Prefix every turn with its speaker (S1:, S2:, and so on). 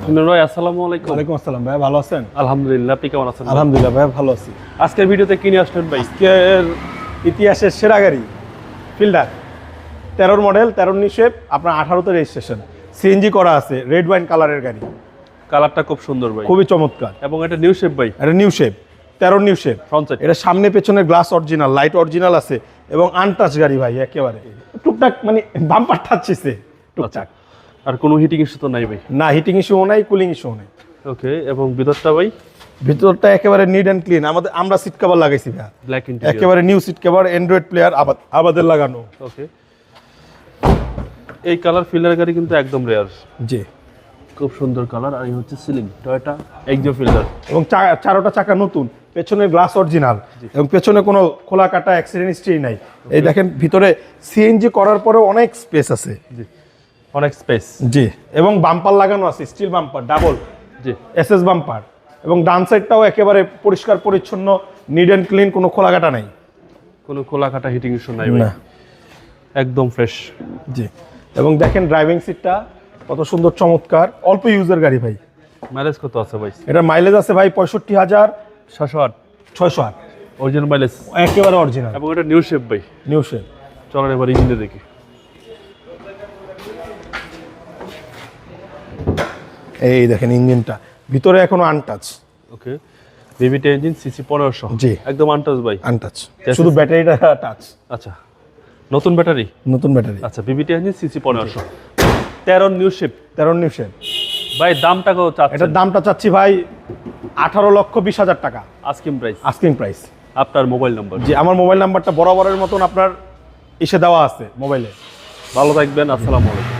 S1: সুন্দর ভাই, আসসালামু আলাইকুম।
S2: ওয়ালাইকুম আসসালাম ভাই, ভালো আছেন?
S1: আলহামদুলিল্লাহ, আপনি কেমন আছেন?
S2: আলহামদুলিল্লাহ ভাই, ভালো আছি।
S1: আজকের ভিডিওতে কি নিয়ে আসলেন ভাই?
S2: আজকের ইতিহাসের সেরা গাড়ি ফিল্ডার 13 মডেল, 13 নিশেপ, আপনার 18তে রেজিস্ট্রেশন, সিএনজি করা আছে, রেড ওয়াইন কালারের গাড়ি,
S1: কালারটা খুব সুন্দর ভাই,
S2: খুবই চমৎকার।
S1: এবং এটা নিউ শেপ ভাই,
S2: এটা new shape, 13 new shape.
S1: Front side
S2: এটা সামনে পেছনে গ্লাস অরিজিনাল, লাইট অরিজিনাল আছে এবং আনটাচ গাড়ি ভাই, একেবারে টুকটাক মানে বাম্পার টাচছে টুকটাক।
S1: আর কোনো হিটিং ইস্যু তো নাই ভাই?
S2: না, হিটিং ইস্যুও নাই, কুলিং ইস্যুও নাই।
S1: ওকে, এবং ভিতরটা ভাই?
S2: ভিতরটা একেবারে নিট অ্যান্ড ক্লিন। আমরা সিট কভার লাগাইছি ভাই,
S1: ব্ল্যাক ইন্টেরিয়র,
S2: একেবারে new seat cover, android player আমাদের লাগানো।
S1: ওকে, এই কালার ফিল্ডার গাড়ি কিন্তু একদম রেয়ার।
S2: জি,
S1: খুব সুন্দর কালার। আর এই হচ্ছে সিলিং, টয়োটা এক্সো ফিল্ডার,
S2: এবং চারোটা চাকা নতুন, পেছনের গ্লাস অরিজিনাল, এবং পেছনে কোনো খোলা কাটা অ্যাক্সিডেন্ট হিস্ট্রি নাই। এই দেখেন ভিতরে সিএনজি করার পরেও অনেক স্পেস আছে।
S1: জি, অনেক স্পেস।
S2: জি, এবং বাম্পার লাগানো আছে, স্টিল বাম্পার, ডাবল
S1: জি,
S2: এসএস বাম্পার, এবং ডান সাইডটাও একেবারে পরিষ্কার পরিচ্ছন্ন, নিট অ্যান্ড ক্লিন, কোনো খোলা কাটা নাই,
S1: কোনো খোলা কাটা হিটিং ইস্যু নাই ভাই,
S2: না।
S1: একদম ফ্রেশ।
S2: জি, এবং দেখেন ড্রাইভিং সিটটা কত সুন্দর, চমৎকার। অল্প ইউজের গাড়ি ভাই।
S1: মাইলেজ কত আছে ভাই?
S2: এটার মাইলেজ আছে ভাই 65,608।
S1: 708 অরিজিনাল মাইলেজ,
S2: একেবারে অরিজিনাল,
S1: এবং এটা নিউ শেপ ভাই।
S2: New shape.
S1: চলেন এবার ইঞ্জিনে দেখি।
S2: এই দেখেন ইঞ্জিনটা, ভিতরে এখনো আনটাচ।
S1: ওকে, ভিভিটি ইঞ্জিন, সিসি 1500।
S2: জি,
S1: একদম আনটাচ ভাই,
S2: আনটাচ, শুধু ব্যাটারিটা টাচ।
S1: আচ্ছা, নতুন ব্যাটারি?
S2: নতুন ব্যাটারি।
S1: আচ্ছা, VVT engine, CC 1500, 13 new shape.
S2: 13 new shape
S1: ভাই দামটা কত চাচ্ছেন?
S2: এটার দামটা চাচ্ছি ভাই 18,20,000 টাকা,
S1: আস্কিং প্রাইস।
S2: Asking price.
S1: আপনার মোবাইল নাম্বার?
S2: জি, আমার মোবাইল নাম্বারটা বরাবরের মতন আপনার এসে দেওয়া আছে মোবাইলে।
S1: ভালো থাকবেন, আসসালামু আলাইকুম।